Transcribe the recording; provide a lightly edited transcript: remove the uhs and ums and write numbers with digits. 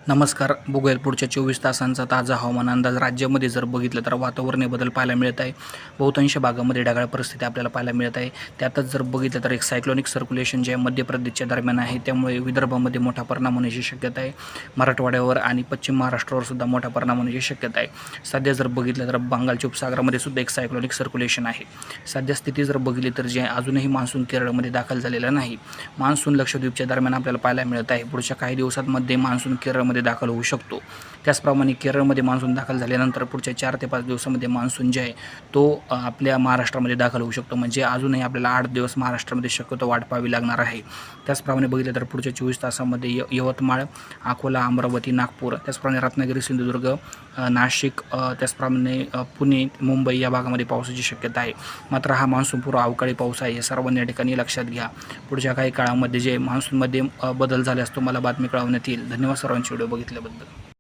नमस्कार. बघूयात पुढच्या 24 तासांचा ताजा हवामान अंदाज. राज्यामध्ये जर बघितलं तर वातावरणीय बदल पाहायला मिळत आहे. बहुतांश भागामध्ये ढगाळ परिस्थिती आपल्याला पाहायला मिळत आहे. त्यातच जर बघितलं तर एक सायक्लोनिक सर्क्युलेशन जे मध्य प्रदेशच्या दरम्यान आहे, त्यामुळे विदर्भामध्ये मोठा परिणाम होण्याची शक्यता आहे. मराठवाड्यावर आणि पश्चिम महाराष्ट्रावर सुद्धा मोठा परिणाम होण्याची शक्यता आहे. सध्या जर बघितलं तर बंगालच्या उपसागरामध्ये सुद्धा एक सायक्लोनिक सर्क्युलेशन आहे. सध्या स्थिती जर बघितली तर जे अजूनही मान्सून केरळमध्ये दाखल झालेला नाही. मान्सून लक्षद्वीपच्या दरम्यान आपल्याला पाहायला मिळत आहे. पुढच्या काही दिवसांमध्ये मान्सून केरळमध्ये दाखल होऊ शकतो. त्याचप्रमाणे केरळमध्ये मान्सून दाखल झाल्यानंतर पुढच्या 4 ते 5 दिवसामध्ये मान्सून जे आहे तो आपल्या महाराष्ट्रामध्ये दाखल होऊ शकतो. म्हणजे अजूनही आपल्याला 8 दिवस महाराष्ट्रामध्ये शक्यतो वाट पाहावी लागणार आहे. त्याचप्रमाणे बघितलं तर पुढच्या 24 तासामध्ये यवतमाळ, अकोला, अमरावती, नागपूर, त्याचप्रमाणे रत्नागिरी, सिंधुदुर्ग, नाशिक, त्याचप्रमाणे पुणे, मुंबई या भागामध्ये पावसाची शक्यता आहे. मात्र हा मान्सूनपूर्व अवकाळी पाऊस आहे, हे सर्वांनी या ठिकाणी लक्षात घ्या. पुढच्या काही काळामध्ये जे मान्सूनमध्ये बदल झाल्यास तुम्हाला बातमी कळवण्यात येईल. धन्यवाद सर्वांची व्हिडिओ बघितल्याबद्दल.